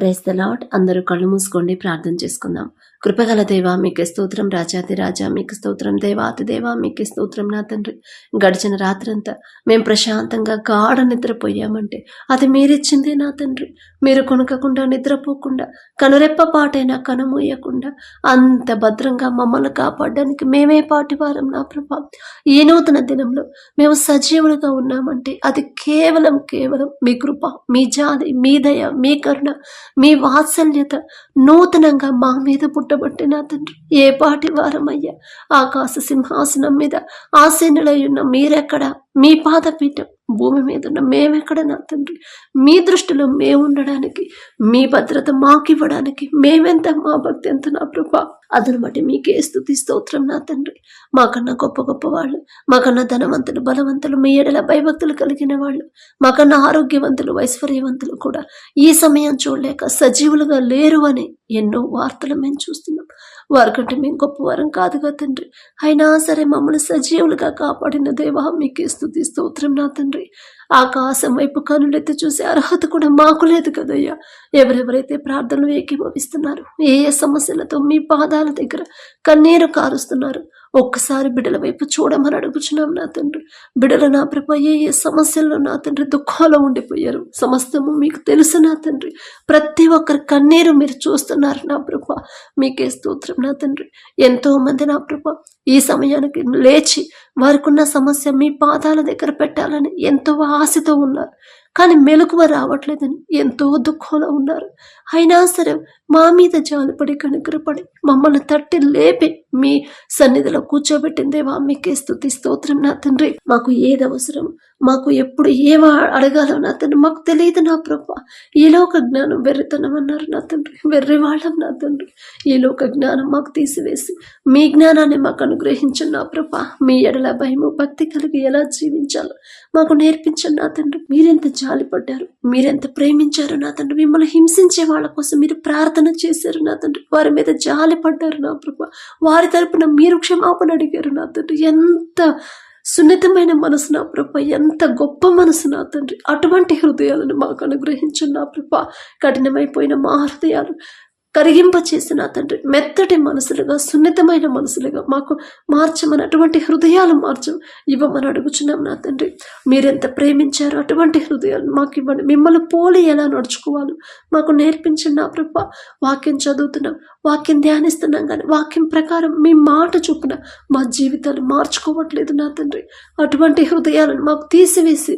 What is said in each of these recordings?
Praise the lord. అందరూ కళ్ళు మూసుకోండి, ప్రార్థన చేసుకుందాం. కృపగల దేవ మీకే స్తోత్రం, రాజాది రాజా మీకు స్తోత్రం, దేవాతి దేవ మీకే స్తోత్రం. నా తండ్రి, గడిచిన రాత్రంతా మేము ప్రశాంతంగా గాఢ నిద్రపోయామంటే అది మీరిచ్చిందే నా తండ్రి. మీరు కొనకకుండా, నిద్రపోకుండా, కనురెప్ప పాటైనా కనుమూయకుండా అంత భద్రంగా మమ్మల్ని కాపాడడానికి మేమే పాటివారం నా ప్రభా. ఈ నూతన దినంలో మేము సజీవులుగా ఉన్నామంటే అది కేవలం మీ కృప, మీ జాలి, మీ దయ, మీ కరుణ, మీ వాత్సల్యత నూతనంగా మా మీద పుట్టబట్టి నా తండ్రి. ఏ పాటి వారమయ్యా, ఆకాశ సింహాసనం మీద ఆసీనులై ఉన్న మీరెక్కడ, మీ పాదపీఠం భూమి మీద ఉన్న మేమెక్కడ నా తండ్రి. మీ దృష్టిలో మేము ఉండడానికి, మీ భద్రత మాకివ్వడానికి మేమెంత, మా భక్తి ఎంత నా ప్రభా. అదను బట్టి మీకే స్తుతి స్తోత్రం నా తండ్రి. మాకన్నా గొప్ప గొప్ప వాళ్ళు, మాకన్నా ధనవంతులు, బలవంతులు, మీ ఎడల భయభక్తులు కలిగిన వాళ్ళు, మాకన్నా ఆరోగ్యవంతులు, ఐశ్వర్యవంతులు కూడా ఈ సమయం చూడలేక సజీవులుగా లేరు అని ఎన్నో వార్తలు మేము చూస్తున్నాం. వారికంటే మేము గొప్పవారం కాదుగా తండ్రి. అయినా సరే మమ్మల్ని సజీవులుగా కాపాడిన దేవా మీకే స్తుతి స్తోత్రం నా తండ్రి. ఆకాశం వైపు కనులెత్తి చూసే అర్హత కూడా మాకు లేదు కదయ్యా. ఎవరెవరైతే ప్రార్థనలు ఏకీభవిస్తున్నారు, ఏ ఏ సమస్యలతో మీ పాదాల దగ్గర కన్నీరు కారుస్తున్నారు, ఒక్కసారి బిడ్డల వైపు చూడమని అడుగుచున్నాం నా తండ్రి. బిడ్డలు నా ప్రభ ఏ ఏ సమస్యల్లో నా తండ్రి దుఃఖంలో ఉండిపోయారు, సమస్తము మీకు తెలుసు నా తండ్రి. ప్రతి ఒక్కరి కన్నీరు మీరు చూస్తున్నారు నా ప్రభ. మీకే స్తోత్రం నా తండ్రి. ఎంతో మంది నా ప్రభ ఈ సమయానికి లేచి వారికున్న సమస్య మీ పాదాల దగ్గర పెట్టాలని ఎంతో ఆశతో ఉన్నారు, కానీ మెలకువ రావట్లేదని ఎంతో దుఃఖంలో ఉన్నారు. అయినా సరే మా మీద జాలిపడి కనుకరపడి మమ్మల్ని తట్టి లేపి మీ సన్నిధిలో కూర్చోబెట్టిందేవా మీకే స్తుతి స్తోత్రం నా తండ్రి. మాకు ఏది అవసరం, మాకు ఎప్పుడు ఏం అడగాలో నా తండ్రి మాకు తెలియదు నా ప్రభా. ఈ లోక జ్ఞానం వెర్రితనం అన్నారు నా తండ్రి, వెర్రి వాళ్ళం నా తండ్రి. ఈ లోక జ్ఞానం మాకు తీసివేసి మీ జ్ఞానాన్ని మాకు అనుగ్రహించండి నా ప్రభా. మీ ఎడల భయము భక్తి కలిగి ఎలా జీవించాలో మాకు నేర్పించండి నా తండ్రి. మీరెంత జాలిపడ్డారు, మీరెంత ప్రేమించారు నా తండ్రి. మిమ్మల్ని హింసించే వాళ్ళ కోసం మీరు ప్రార్థన చేశారు నా తండ్రి. వారి మీద జాలి పడ్డారు నా ప్రభా. వారి తరపున మీరు క్షమాపణ అడిగారు నా తండ్రి. ఎంత సున్నితమైన మనసు నా ప్రభ, ఎంత గొప్ప మనసు నా తండ్రి. అటువంటి హృదయాలను మాకు అనుగ్రహించండి నా ప్రభ. కఠినమైపోయిన మా హృదయాలు కరిగింప చేసిన తండ్రి మెత్తటి మనసులుగా, సున్నితమైన మనసులుగా మాకు మార్చమని, అటువంటి హృదయాలు ఇవ్వమని అడుగుచున్నాం నా తండ్రి. మీరెంత ప్రేమించారో అటువంటి హృదయాలు మాకు ఇవ్వండి. మిమ్మల్ని పోలి ఎలా నడుచుకోవాలో మాకు నేర్పించండి నా ప్రభ. వాక్యం చదువుతున్నాం, వాక్యం ధ్యానిస్తున్నాం, కానీ వాక్యం ప్రకారం మీ మాట చొప్పున మా జీవితాలు మార్చుకోవట్లేదు నా తండ్రి. అటువంటి హృదయాలను మాకు తీసివేసి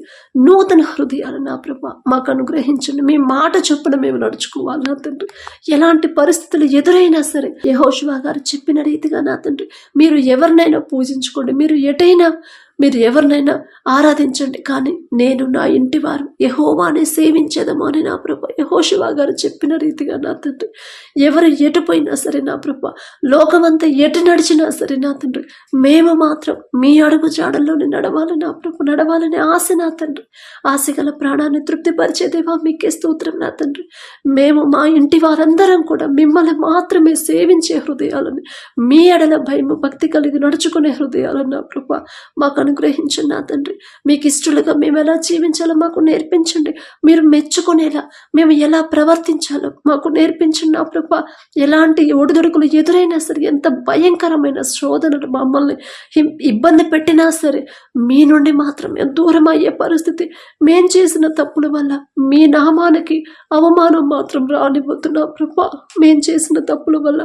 నూతన హృదయాలు నా ప్రభ మాకు అనుగ్రహించండి. మీ మాట చొప్పున మేము నడుచుకోవాలి నా తండ్రి. ఎలాంటి పరిస్థితులు ఎదురైనా సరే యెహోషువ గారు చెప్పిన రీతిగా నా తండ్రి మీరు ఎవరినైనా పూజించుకోండి, మీరు ఎవరినైనా ఆరాధించండి, కానీ నేను నా ఇంటి వారు యెహోవానే సేవించేదము అని నా ప్రభ యెహోషువ గారు చెప్పిన రీతిగా నా తండ్రి ఎవరు ఎటుపోయినా సరే నా ప్రభ, లోకమంతా ఎటు నడిచినా సరే నా తండ్రి మేము మాత్రం మీ అడుగు జాడల్లోనే నడవాలి నా ప్రభ. నడవాలని ఆశ నా తండ్రి. ఆశ గల ప్రాణాన్ని తృప్తిపరిచేదేవా మీకే స్తోత్రం నా తండ్రి. మేము మా ఇంటి వారందరం కూడా మిమ్మల్ని మాత్రమే సేవించే హృదయాలని, మీ ఎడల భయము భక్తి కలిగి నడుచుకునే హృదయాలను నా ప్రభ మాకు అనుగ్రహించండి నా తండ్రి. మీకు ఇష్టలుగా మేము ఎలా జీవించాలో మాకు నేర్పించండి. మీరు మెచ్చుకునేలా మేము ఎలా ప్రవర్తించాలో మాకు నేర్పించండి నా ప్రభ. ఎలాంటి ఒడిదుడుకులు ఎదురైనా సరే, ఎంత భయంకరమైన శోధనలు మమ్మల్ని ఇబ్బంది పెట్టినా సరే, మీ నుండి మాత్రమే దూరం అయ్యే పరిస్థితి, మేం చేసిన తప్పుల వల్ల మీ నామానికి అవమానం మాత్రం రానివ్వద్దు నా ప్రభ. మేం చేసిన తప్పుల వల్ల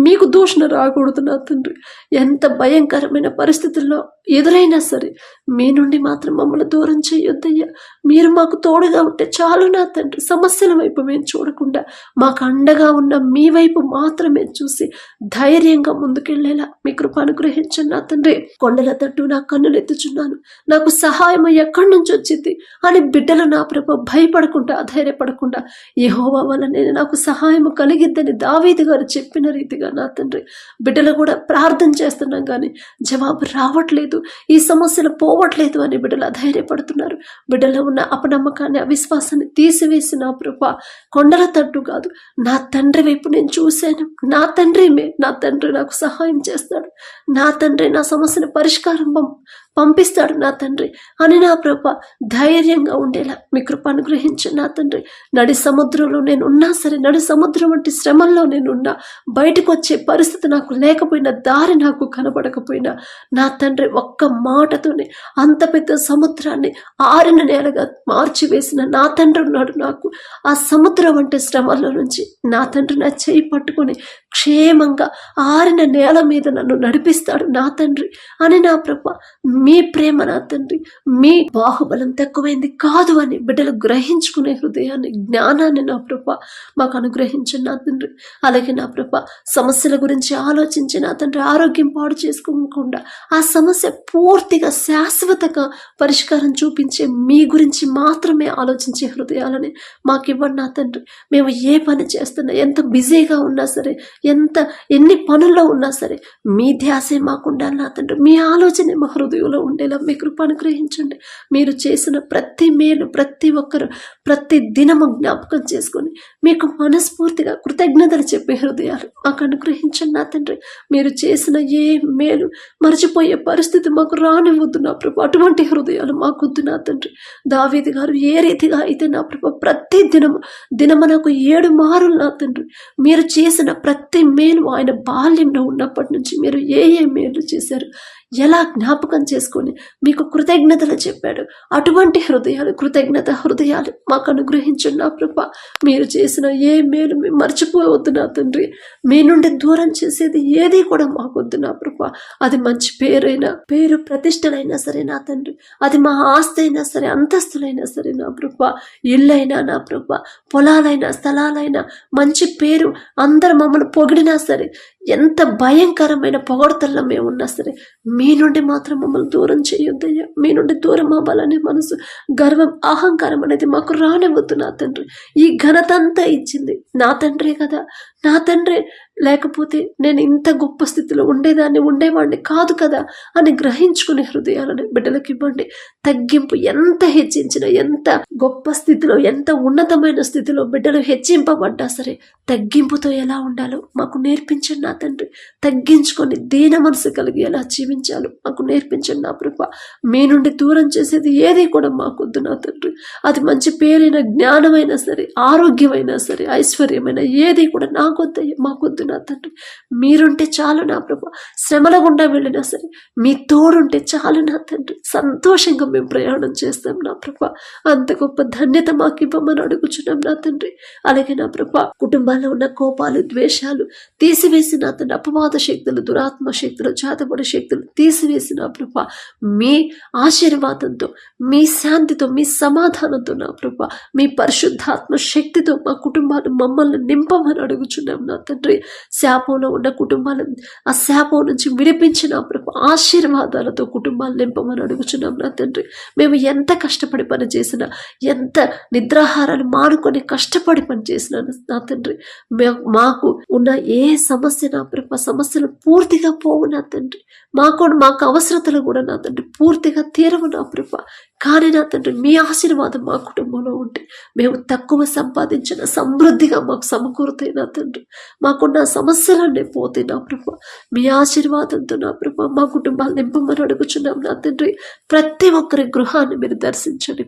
మీకు దూషణ రాకూడదు నా తండ్రి. ఎంత భయంకరమైన పరిస్థితుల్లో ఎదురైనా సరే మీ నుండి మాత్రం మమ్మల్ని దూరం చేయొద్దయ్యా. మీరు మాకు తోడుగా ఉంటే చాలు నా తండ్రి. సమస్యల వైపు మేము చూడకుండా మాకు అండగా ఉన్న మీ వైపు మాత్రమే చూసి ధైర్యంగా ముందుకెళ్లేలా మీ కృప అనుగ్రహించండి నా తండ్రి. కొండల తట్టు నా కన్నులు ఎత్తుచున్నాను, నాకు సహాయం ఎక్కడి నుంచి వచ్చింది అని బిడ్డలు నా ప్రభ భయపడకుండా, అధైర్యపడకుండా యెహోవా వలన నాకు సహాయం కలిగిద్దని దావీదు గారు చెప్పిన రీతిగా నా తండ్రి బిడ్డలు కూడా ప్రార్థన చేస్తున్నాం, కానీ జవాబు రావట్లేదు, ఈ సమస్యలు పోవట్లేదు అని బిడ్డలు అధైర్యపడుతున్నారు. బిడ్డలో ఉన్న అపనమ్మకాన్ని, అవిశ్వాసాన్ని తీసివేసి నా ప్రభ కొండల తట్టు కాదు నా తండ్రి వైపు నేను చూశాను. నా తండ్రి నాకు సహాయం చేస్తాడు. నా తండ్రి నా సమస్యను పంపిస్తాడు నా తండ్రి అని నా ప్రభ ధైర్యంగా ఉండేలా మీ కృప అనుగ్రహించండి నా తండ్రి. నడి సముద్రంలో నేను ఉన్నా సరే, నడి సముద్రం వంటి శ్రమల్లో నేనున్నా, బయటకు వచ్చే పరిస్థితి నాకు లేకపోయినా, దారి నాకు కనబడకపోయినా నా తండ్రి ఒక్క మాటతోనే అంత పెద్ద సముద్రాన్ని ఆరిన నేలగా మార్చివేసిన నా తండ్రి ఉన్నాడు నాకు. ఆ సముద్రం వంటి శ్రమల్లో నుంచి నా తండ్రి నా చేయి పట్టుకొని క్షేమంగా ఆరిన నేల మీద నన్ను నడిపిస్తాడు నా తండ్రి అని నా ప్రభ మీ ప్రేమ నా తండ్రి, మీ బాహుబలం తక్కువైంది కాదు అని బిడ్డలు గ్రహించుకునే హృదయాన్ని, జ్ఞానాన్ని నా ప్రభ మాకు అనుగ్రహించండి నా తండ్రి. అలాగే నా ప్రభ సమస్యల గురించి ఆలోచించి నా తండ్రి ఆరోగ్యం పాడు చేసుకోకుండా ఆ సమస్య పూర్తిగా శాశ్వతంగా పరిష్కారం చూపించే మీ గురించి మాత్రమే ఆలోచించే హృదయాలని మాకు ఇవ్వండి నా తండ్రి. మేము ఏ పని చేస్తున్నా, ఎంత బిజీగా ఉన్నా సరే, ఎన్ని పనుల్లో ఉన్నా సరే మీ ధ్యాసే మాకు ఉండాలి నా తండ్రి. మీ ఆలోచనే మా హృదయంలో ఉండేలా మీ కృప అనుగ్రహించండి. మీరు చేసిన ప్రతి మేలు ప్రతి ఒక్కరు ప్రతి దినము జ్ఞాపకం చేసుకొని మీకు మనస్ఫూర్తిగా కృతజ్ఞతలు చెప్పే హృదయాలు మాకు అనుగ్రహించండి నా తండ్రి. మీరు చేసిన ఏ మేలు మర్చిపోయే పరిస్థితి మాకు రానివద్దు నా ప్రభు. అటువంటి హృదయాలు మాకొద్దు నా తండ్రి. దావీదు గారు ఏ రీతిగా అయితే నా ప్రభు ప్రతి దినమునకు 7 మారులు నా తండ్రి మీరు చేసిన ప్రతి మేలు, ఆయన బాల్యంలో ఉన్నప్పటి నుంచి మీరు ఏ మేలు చేశారు, ఎలా జ్ఞాపకం చేసుకొని మీకు కృతజ్ఞతలు చెప్పాడు. అటువంటి హృదయాలు, కృతజ్ఞత హృదయాలు మాకు అనుగ్రహించండి నా ప్రభ. మీరు చేసిన ఏ మేలు మేము మర్చిపోవద్దు నా తండ్రి. మీ నుండి దూరం చేసేది ఏది కూడా మాకొద్దు నా ప్రభ. అది మంచి పేరు ప్రతిష్టలైనా సరే నా తండ్రి, అది మా ఆస్తి అయినా సరే, అంతస్తులైనా సరే నా ప్రభ, ఇల్లైనా నా ప్రభ, పొలాలైనా స్థలాలైనా, మంచి పేరు, అందరు మమ్మల్ని పొగిడినా సరే, ఎంత భయంకరమైన పొగడతల్లో మేము ఉన్నా సరే మీ నుండి మాత్రం మమ్మల్ని దూరం చేయొద్దయ్యా. మీ నుండి దూరం అవ్వాలనే మనసు, గర్వం, అహంకారం అనేది మాకు రానివద్దు నా తండ్రి. ఈ ఘనత అంతా ఇచ్చింది నా తండ్రే కదా. నా తండ్రి లేకపోతే నేను ఇంత గొప్ప స్థితిలో ఉండేవాడిని కాదు కదా అని గ్రహించుకునే హృదయాలను బిడ్డలకు ఇవ్వండి. తగ్గింపు ఎంత హెచ్చించినా, ఎంత గొప్ప స్థితిలో, ఎంత ఉన్నతమైన స్థితిలో బిడ్డలు హెచ్చింపబడ్డా సరే తగ్గింపుతో ఎలా ఉండాలో మాకు నేర్పించండి నా తండ్రి. తగ్గించుకొని దీన మనసు కలిగి ఎలా జీవించాలో మాకు నేర్పించండి నా ప్రభ. మీ నుండి దూరం చేసేది ఏది కూడా మాకొద్దు నా తండ్రి. అది మంచి పేరైన, జ్ఞానమైనా సరే, ఆరోగ్యమైనా సరే, ఐశ్వర్యమైన ఏది కూడా నాకొద్దయ్య, మాకొద్దు నా తండ్రి. మీరుంటే చాలు నా ప్రభ. శ్రమల గుండా వెళ్ళినా సరే మీ తోడుంటే చాలు నా తండ్రి. సంతోషంగా మేము ప్రయాణం చేస్తాం నా ప్రభ. అంత గొప్ప ధన్యత మాకు ఇవ్వమని అడుగుచున్నాం నా తండ్రి. అలాగే నా ప్రభ కుటుంబాల్లో ఉన్న కోపాలు, ద్వేషాలు తీసివేసి నా తండ్రి, అపవాద శక్తులు, దురాత్మ శక్తులు, చేతబడి శక్తులు తీసివేసి నా ప్రభ మీ ఆశీర్వాదంతో, మీ శాంతితో, మీ సమాధానంతో నా ప్రభ, మీ పరిశుద్ధాత్మ శక్తితో మా కుటుంబాలు మమ్మల్ని నింపమని అడుగుచున్నాం నా తండ్రి. శాపంలో ఉన్న కుటుంబాలను ఆ శాపం నుంచి విడిపించిన ప్రభు ఆశీర్వాదాలతో కుటుంబాలు నింపమని అడుగుచున్నాం నా తండ్రి. మేము ఎంత కష్టపడి పని చేసినా, ఎంత నిద్రాహారాలు మానుకొని కష్టపడి పని చేసినా నా తండ్రి, మాకు ఉన్న ఏ సమస్య నా ప్రభు సమస్యలు పూర్తిగా పోవు నా తండ్రి. మాకు అవసరతలు కూడా నా తండ్రి పూర్తిగా తీరవు నా ప్రభు. కానీ నా తండ్రి మీ ఆశీర్వాదం మా కుటుంబంలో ఉంటే మేము తక్కువ సంపాదించిన సమృద్ధిగా మాకు సమకూరుతాయి నా తండ్రి. మాకున్న సమస్యలన్నీ పోతాయి నా ప్రభు. మీ ఆశీర్వాదంతో నా ప్రభు మా కుటుంబాలు నింపమని అడుగుచున్నాం నా తండ్రి. ప్రతి ఒక్కరి గృహాన్ని మీరు దర్శించండి.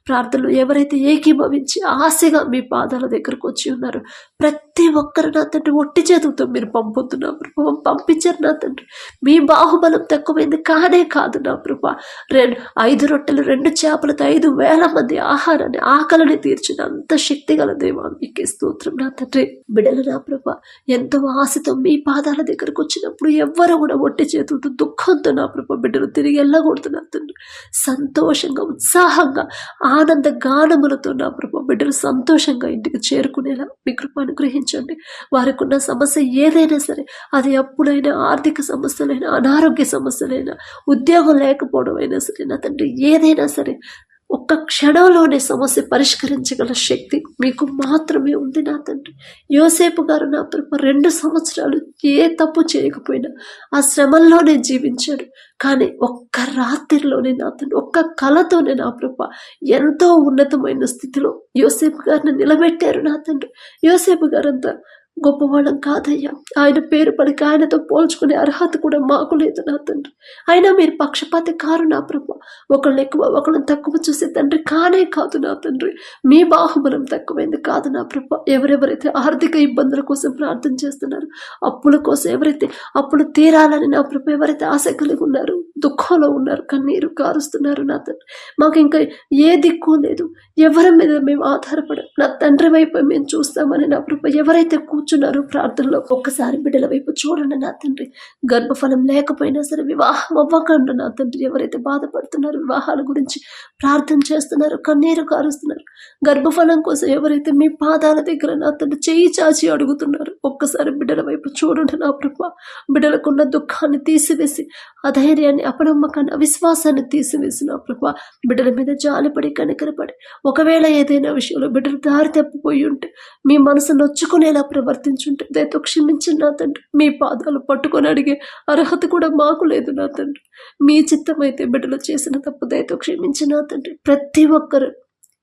ప్రార్థనలు ఎవరైతే ఏకీభవించి ఆశగా మీ పాదాల దగ్గరకు వచ్చి ఉన్నారో ప్రతి ఒక్కరు నా తండ్రి ఒట్టి చేతులతో మీరు పంపొద్దు నా ప్రభు. పంపించారు నా తండ్రి. మీ బాహుబలం తక్కువైంది కానే కాదు నా ప్రభు. 5 రొట్టెలు 2 చేపలతో 5,000 మంది ఆహారాన్ని, ఆకలిని తీర్చిన అంత శక్తి గల దేవా మీకే స్తోత్రం నా తండ్రి. బిడ్డలు నా ప్రభు ఎంతో ఆశతో మీ పాదాల దగ్గరకు వచ్చినప్పుడు ఎవ్వరు కూడా ఒట్టి చేతులతో దుఃఖంతో నా ప్రభు బిడ్డలు తిరిగి వెళ్ళకూడదు తండ్రి. సంతోషంగా, ఉత్సాహంగా, ఆనంద గానములతో నా ప్రభు బిడ్డలు సంతోషంగా ఇంటికి చేరుకునేలా మీ కృప అనుగ్రహించండి. వారికి ఉన్న సమస్య ఏదైనా సరే, అది అప్పుడైనా, ఆర్థిక సమస్యలైనా, అనారోగ్య సమస్యలైనా, ఉద్యోగం లేకపోవడం అయినా సరే నా తండ్రి, ఏదైనా సరే ఒక్క క్షణంలోనే సమస్య పరిష్కరించగల శక్తి మీకు మాత్రమే ఉంది నా తండ్రి. యోసేపు గారు నా ప్రభు 2 సంవత్సరాలు ఏ తప్పు చేయకపోయినా ఆ శ్రమల్లోనే జీవించాడు. కానీ ఒక్క రాత్రిలోనే నా తండ్రి, ఒక్క కళతోనే నా ప్రభు ఎంతో ఉన్నతమైన స్థితిలో యోసేపు గారిని నిలబెట్టారు నా తండ్రి. యోసేపు గారంతా గొప్పవాళ్ళం కాదయ్యా. ఆయన పేరు పలికి ఆయనతో పోల్చుకునే అర్హత కూడా మాకు లేదు నా తండ్రి. అయినా మీరు పక్షపాతి కారు నా ప్రభు. ఒకళ్ళని ఎక్కువ ఒకళ్ళని తక్కువ చూసే తండ్రి కానే కాదు నా తండ్రి. మీ బాహుబలం తక్కువైంది కాదు నా ప్రభు. ఎవరెవరైతే ఆర్థిక ఇబ్బందుల కోసం ప్రార్థన చేస్తున్నారు, అప్పుల కోసం ఎవరైతే అప్పులు తీరాలని నా ప్రభు ఎవరైతే ఆశ కలిగి ఉన్నారు, దుఃఖంలో ఉన్నారు, కన్నీరు కారుస్తున్నారు నా తండ్రి. మాకు ఇంకా ఏ దిక్కు లేదు, ఎవరి మీద మేము ఆధారపడం, నా తండ్రి వైపు మేము చూస్తామని నా ప్రభు ఎవరైతే కూర్చున్నారో ప్రార్థనలో ఒక్కసారి బిడ్డల వైపు చూడండి నా తండ్రి. గర్భఫలం లేకపోయినా సరే వివాహం అవ్వకుండా నా తండ్రి ఎవరైతే బాధపడుతున్నారో, వివాహాల గురించి ప్రార్థన చేస్తున్నారు, కన్నీరు కారుస్తున్నారు, గర్భఫలం కోసం ఎవరైతే మీ పాదాల దగ్గర నా తండ్రి చేయి చాచి అడుగుతున్నారు, ఒక్కసారి బిడ్డల వైపు చూడండి నా ప్రభు. బిడ్డలకున్న దుఃఖాన్ని తీసివేసి, అధైర్యాన్ని, అపనమ్మకాన్ని, అవిశ్వాసాన్ని తీసివేసి నా ప్రభు బిడ్డల మీద జాలిపడి కనికరపడి, ఒకవేళ ఏదైనా విషయంలో బిడ్డలు దారి తప్పిపోయి ఉంటే, మీ మనసు నొచ్చుకునేలా ప్రవర్తించుంటే దయతో క్షమించండి నా తండ్రి. మీ పాదాలు పట్టుకొని అడిగే అర్హత కూడా మాకు లేదు నా తండ్రి. మీ చిత్తమైతే బిడ్డలు చేసిన తప్పు దయతో క్షమించి నా తండ్రి. ప్రతి ఒక్కరు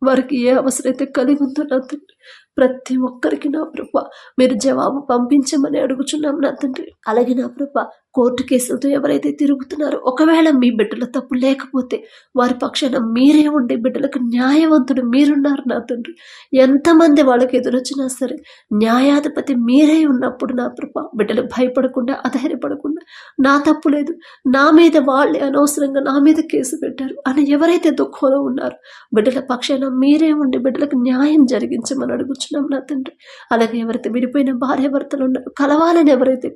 వారికి ఏ అవసరమైతే కలిగి ఉందో నా తండ్రి, ప్రతి ఒక్కరికి నా ప్రభ మీరు జవాబు పంపించమని అడుగుచున్నాం నా తండ్రి. అలాగే నా ప్రభ కోర్టు కేసులతో ఎవరైతే తిరుగుతున్నారో, ఒకవేళ మీ బిడ్డల తప్పు లేకపోతే వారి పక్షాన మీరే ఉండే బిడ్డలకు న్యాయవంతుడు మీరున్నారు నా తండ్రి. ఎంతమంది వాళ్ళకి ఎదురొచ్చినా సరే న్యాయాధిపతి మీరే ఉన్నప్పుడు నా ప్రభ బిడ్డలు భయపడకుండా, అధైర్యపడకుండా, నా తప్పు లేదు, నా మీద వాళ్ళే అనవసరంగా నా మీద కేసు పెట్టారు అని ఎవరైతే దుఃఖంలో ఉన్నారో బిడ్డల పక్షాన మీరే ఉండి బిడ్డలకు న్యాయం జరిగించమని అడుగుచున్నాం నా తండ్రి. అలాగే ఎవరైతే విడిపోయిన భార్య భర్తలు ఉన్నారో, కలవాలని ఎవరైతే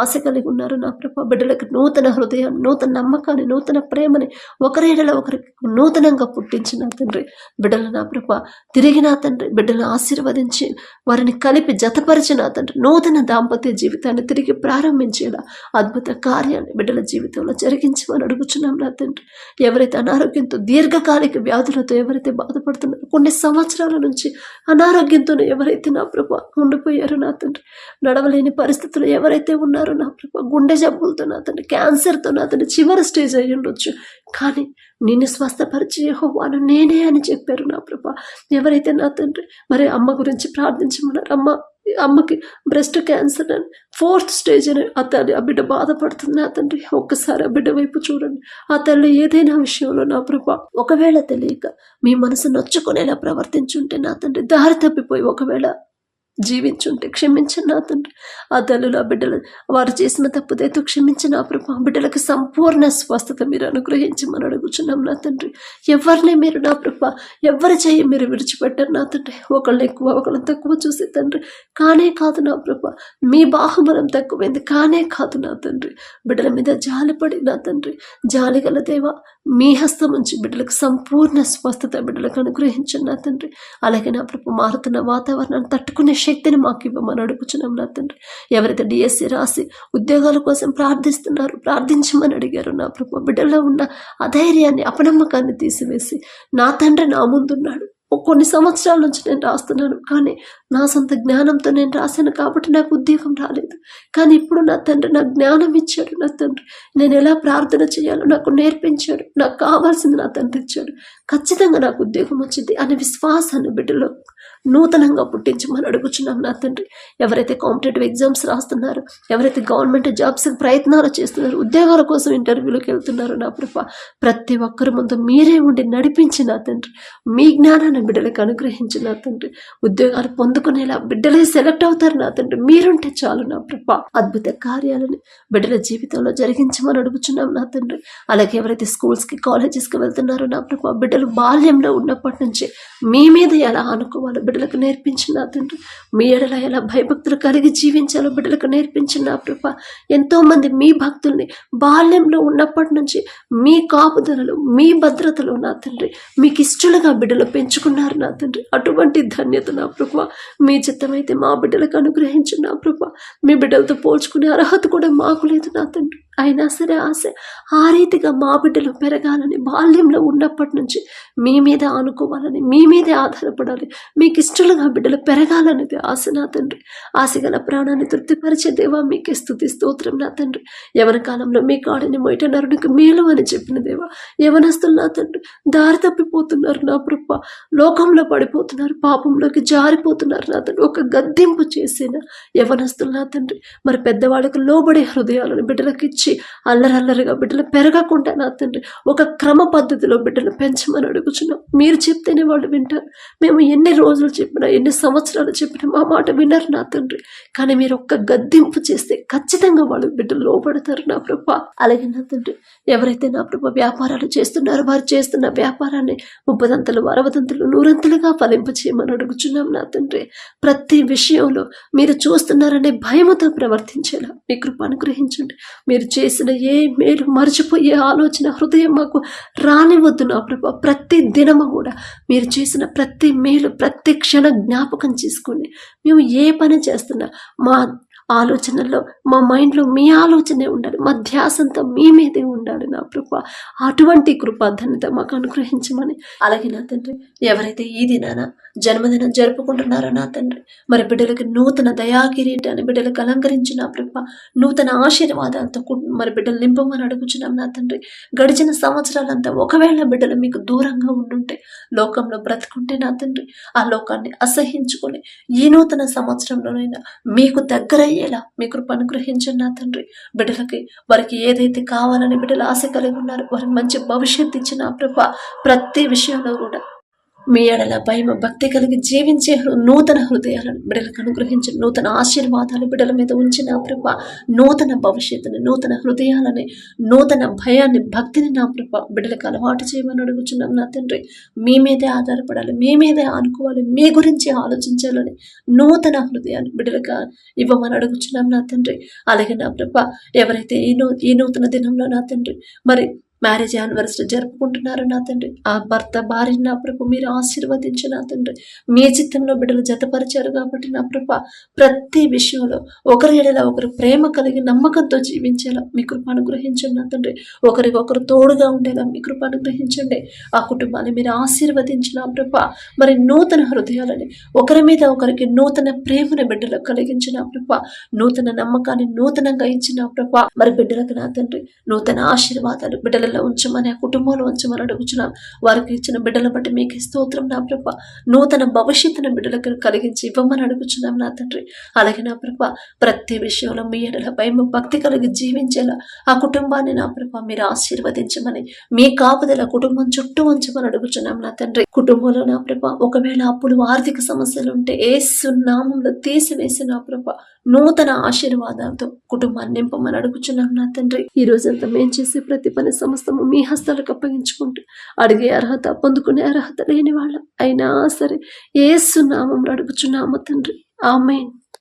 ఆశ కలిగి ఉన్నారో నా ప్రభ బిడ్డలకు నూతన హృదయాన్ని, నూతన నమ్మకాన్ని, నూతన ప్రేమని ఒకరేడలో ఒకరికి నూతనంగా పుట్టించి నా తండ్రి బిడ్డలు నా ప్రభ తిరిగి నా తండ్రి బిడ్డలను ఆశీర్వదించి వారిని కలిపి జతపరిచి నా తండ్రి నూతన దాంపత్య జీవితాన్ని తిరిగి ప్రారంభించేలా అద్భుత కార్యాన్ని బిడ్డల జీవితంలో జరిగించమని అడుగుచున్నాం నా తండ్రి. ఎవరైతే అనారోగ్యంతో, దీర్ఘకాలిక వ్యాధులతో ఎవరైతే బాధపడుతున్నారో, కొన్ని సంవత్సరాల నుంచి అనారోగ్యంతో ఎవరైతే నా ప్రభ ఉండిపోయారో నా తండ్రి, నడవలేని పరిస్థితులు ఎవరైతే ఉన్నారో నా ప్రభ, గుండె జబ్బులతో నా తండ్రి, క్యాన్సర్తో నా తండ్రి చివరి స్టేజ్ అయ్యి ఉండొచ్చు, కానీ నిన్ను స్వస్థపరిచి యెహోవాను నేనే అని చెప్పారు నా ప్రభ. ఎవరైతే నా తండ్రి మరి అమ్మ గురించి ప్రార్థించమన్నారు, అమ్మకి బ్రెస్ట్ క్యాన్సర్ అని 4th స్టేజ్ అని ఆ బిడ్డ బాధపడుతుంది నా తండ్రి. ఒక్కసారి ఆ బిడ్డ వైపు చూడండి. ఆ తల్లి ఏదైనా విషయంలో నా ప్రభ ఒకవేళ తెలియక మీ మనసు నొచ్చుకునేలా ప్రవర్తించుంటే నా తండ్రి, దారి తప్పిపోయి ఒకవేళ జీవించుంటే క్షమించండి నా తండ్రి. ఆ తల్లులు, ఆ బిడ్డలు వారు చేసిన తప్పుదైతే క్షమించిన నా ప్రభా బిడ్డలకు సంపూర్ణ స్వస్థత మీరు అనుగ్రహించమని అడుగుచున్నాం నా తండ్రి. ఎవరిని మీరు నా ప్రభా ఎవరి చేయి మీరు విడిచిపెట్టారు నా తండ్రి. ఒకళ్ళు ఎక్కువ ఒకళ్ళని తక్కువ చూసే తండ్రి కానే కాదు నా ప్రభా. మీ బాహుబలం తక్కువైంది కానే కాదు నా తండ్రి. బిడ్డల మీద జాలిపడి నా తండ్రి, జాలిగల దేవా మీ హస్తం నుంచి బిడ్డలకు సంపూర్ణ స్వస్థత బిడ్డలకు అనుగ్రహించండి నా తండ్రి. అలాగే నా ప్రభు మారుతున్న వాతావరణాన్ని తట్టుకునే శక్తిని మాకు ఇవ్వమని అడుగుచున్నాం నా తండ్రి. ఎవరైతే డిఎస్సి రాసి ఉద్యోగాల కోసం ప్రార్థిస్తున్నారు, ప్రార్థించమని అడిగారు నా ప్రభు, బిడ్డల్లో ఉన్న అధైర్యాన్ని, అపనమ్మకాన్ని తీసివేసి నా తండ్రి నా ముందున్నాడు. కొన్ని సంవత్సరాల నుంచి నేను రాస్తున్నాను, కానీ నా సొంత జ్ఞానంతో నేను రాశాను కాబట్టి నాకు ఉద్యోగం రాలేదు. కానీ ఇప్పుడు నా తండ్రి నాకు జ్ఞానం ఇచ్చాడు. నా తండ్రి నేను ఎలా ప్రార్థన చేయాలో నాకు నేర్పించాడు. నాకు కావాల్సింది నా తండ్రి ఇచ్చాడు. ఖచ్చితంగా నాకు ఉద్యోగం వచ్చింది అనే విశ్వాసాన్ని బిడ్డలో నూతనంగా పుట్టించమని అడుగుచున్నాం నా తండ్రి. ఎవరైతే కాంపిటేటివ్ ఎగ్జామ్స్ రాస్తున్నారో, ఎవరైతే గవర్నమెంట్ జాబ్స్ ప్రయత్నాలు చేస్తున్నారో, ఉద్యోగాల కోసం ఇంటర్వ్యూలకు వెళ్తున్నారో నా ప్రభ ప్రతి ఒక్కరి ముందు మీరే ఉండి నడిపించి నా తండ్రి, మీ జ్ఞానాన్ని బిడ్డలకు అనుగ్రహించి నా తండ్రి, ఉద్యోగాలు పొందుకునేలా బిడ్డలే సెలెక్ట్ అవుతారు నా తండ్రి. మీరుంటే చాలు నా ప్రభ. అద్భుత కార్యాలని బిడ్డల జీవితంలో జరిగించమని అడుగుచున్నాం నా తండ్రి. అలాగే ఎవరైతే స్కూల్స్కి, కాలేజెస్కి వెళ్తున్నారో నా ప్రభ బిడ్డలు బాల్యంలో ఉన్నప్పటి నుంచి మీ మీద ఎలా అనుకోవాలో బిడ్డలకు నేర్పించిన నా తండ్రి, మీ ఎడల ఎలా భయభక్తులు కలిగి జీవించాలో బిడ్డలకు నేర్పించిన నా ప్రభ. ఎంతో మంది మీ భక్తుల్ని బాల్యంలో ఉన్నప్పటి నుంచి మీ కాపుదలలో, మీ భద్రతలో నా తండ్రి మీకు ఇష్టలుగా బిడ్డలు పెంచుకున్నారు నా తండ్రి. అటువంటి ధన్యత నా ప్రభ మీ చిత్తమైతే మా బిడ్డలకు అనుగ్రహించిన నా ప్రభ. మీ బిడ్డలతో పోల్చుకునే అర్హత కూడా మాకు లేదు నా తండ్రి. అయినా సరే ఆశ ఆ రీతిగా మా బిడ్డలు పెరగాలని బాల్యంలో ఉన్నప్పటి నుంచి మీ మీద ఆనుకోవాలని, మీ మీదే ఆధారపడాలి, మీకు ఇష్టలుగా బిడ్డలు పెరగాలనేది ఆశ నా తండ్రి. ఆశగల ప్రాణాన్ని తృప్తిపరిచే దేవా మీకే స్తుతి స్తోత్రం నా తండ్రి. యవన కాలంలో మీ కాడిని మొయట నరునికి మేలు అని చెప్పిన దేవా, యవనస్తులు నా తండ్రి దారి తప్పిపోతున్నారు నా ప్రభ, లోకంలో పడిపోతున్నారు, పాపంలోకి జారిపోతున్నారు నా తండ్రి. ఒక గద్దింపు చేసిన యవనస్తులు నా తండ్రి మరి పెద్దవాళ్ళకు లోబడే హృదయాలను బిడ్డలకు ఇచ్చి అల్లరల్లరిగా బిడ్డలు పెరగకుండా నా తండ్రి ఒక క్రమ పద్ధతిలో బిడ్డలు పెంచమని అడుగుచున్నాం. మీరు చెప్తేనే వాళ్ళు వింటారు. మేము ఎన్ని రోజులు చెప్పినా, ఎన్ని సంవత్సరాలు చెప్పినా మా మాట వినరు నా తండ్రి. కానీ మీరు ఒక్క గద్దింపు చేస్తే ఖచ్చితంగా వాళ్ళు బిడ్డలు లోబడతారు నా ప్రభ. అలాగే నా తండ్రి ఎవరైతే నా ప్రభ వ్యాపారాలు చేస్తున్నారో వారు చేస్తున్న వ్యాపారాన్ని 30 60 100 ఫలింప చేయమని అడుగుచున్నాం నా తండ్రి. ప్రతి విషయంలో మీరు చూస్తున్నారనే భయముతో ప్రవర్తించేలా మీ కృప అనుగ్రహించండి. మీరు చేసిన ఏ మేలు మర్చిపోయే ఆలోచన హృదయం మాకు రానివద్దు నా ప్రభా. ప్రతి దినము కూడా మీరు చేసిన ప్రతి మేలు ప్రతి క్షణ జ్ఞాపకం చేసుకోండి. మేము ఏ పని చేస్తున్నా మా ఆలోచనల్లో, మా మైండ్లో మీ ఆలోచనే ఉండాలి, మా ధ్యాసంతా మీ మీదే ఉండాలి నా కృప. అటువంటి కృప ధన్యత మాకు అనుగ్రహించమని. అలాగే నా తండ్రి ఎవరైతే ఈ దినాన జన్మదినం జరుపుకుంటున్నారో నా తండ్రి మరి బిడ్డలకి నూతన దయాకిరీటాన్ని బిడ్డలకు అలంకరించి నా ప్రభ, నూతన ఆశీర్వాదాలతో మరి బిడ్డలు నింపమని అడుగుచున్నాం నా తండ్రి. గడిచిన సంవత్సరాలంతా ఒకవేళ బిడ్డలు మీకు దూరంగా ఉండుంటే, లోకంలో బ్రతుకుంటే నా తండ్రి ఆ లోకాన్ని అసహించుకొని ఈ నూతన సంవత్సరంలోనైనా మీకు దగ్గరయ్యేలా మీ కృప అనుగ్రహించండి నా తండ్రి. బిడ్డలకి వారికి ఏదైతే కావాలని బిడ్డలు ఆశ కలిగి ఉన్నారో వారికి మంచి భవిష్యత్తు ఇచ్చిన ప్రభ, ప్రతి విషయంలో కూడా మీ ఎడల భయం భక్తి కలిగి జీవించే నూతన హృదయాలను బిడ్డలకు అనుగ్రహించి నూతన ఆశీర్వాదాలు బిడ్డల మీద ఉంచిన ప్రభ, నూతన భవిష్యత్తుని, నూతన హృదయాలని, నూతన భయాన్ని, భక్తిని నా ప్రభ బిడ్డలకు అలవాటు చేయమని అడుగుచున్నాం నా తండ్రి. మీ మీదే ఆధారపడాలి, మీ మీదే ఆనుకోవాలి, మీ గురించి ఆలోచించాలని నూతన హృదయాన్ని బిడ్డలకు ఇవ్వమని అడుగుచున్నాం నా తండ్రి. అలాగే నా ప్రభ ఎవరైతే ఈ నూతన దినంలో నా తండ్రి మరి మ్యారేజ్ యానివర్సరీ జరుపుకుంటున్నారు నా తండ్రి. ఆ భర్త భార్య నా ప్రభు మీరు ఆశీర్వదించి నా తండ్రి మీ చిత్తంలో బిడ్డలు జతపరిచారు కాబట్టి నా ప్రభ ప్రతి విషయంలో ఒకరి ఎడల ఒకరు ప్రేమ కలిగి నమ్మకంతో జీవించేలా మీ కృప అనుగ్రహించండి నా తండ్రి. ఒకరికొకరు తోడుగా ఉండేలా మీ కృప అనుగ్రహించండి. ఆ కుటుంబాన్ని మీరు ఆశీర్వదించిన ప్రభ మరి నూతన హృదయాలని, ఒకరి మీద ఒకరికి నూతన ప్రేమను బిడ్డలకు కలిగించిన ప్రభ, నూతన నమ్మకాన్ని నూతనంగా ఇచ్చిన ప్రభ మరి బిడ్డలకు నా తండ్రి నూతన ఆశీర్వాదాలు బిడ్డల ఉంచమని, ఆ కుటుంబంలో ఉంచమని అడుగుచున్నాం. వారికి ఇచ్చిన బిడ్డల బట్టి మీకు స్తోత్రం నా ప్రభ. నూతన భవిష్యత్తును బిడ్డలకు కలిగించి ఇవ్వమని అడుగుచున్నాం నా తండ్రి. అలాగే నా ప్రభ ప్రతి విషయంలో మీ ఎడల భయం భక్తి కలిగి జీవించేలా ఆ కుటుంబాన్ని నా ప్రభ మీరు ఆశీర్వదించమని, మీ కాపుదల కుటుంబం చుట్టూ ఉంచమని అడుగుచున్నాం నా తండ్రి. కుటుంబంలో నా ప్రభ ఒకవేళ అప్పులు ఆర్థిక సమస్యలు ఉంటే యేసు నామములో తీసివేసి నా ప్రభ నూతన ఆశీర్వాదాలతో కుటుంబాన్ని నింపమని అడుగుచున్నాం నా తండ్రి. ఈ రోజంతా మేము చేసే ప్రతి పని సమస్తము మీ హస్తాలకు అప్పగించుకుంటూ అడిగే అర్హత పొందుకునే అర్హత లేని వాళ్ళం అయినా సరే యేసు నామములో అడుగుచున్నాము తండ్రి. ఆమేన్.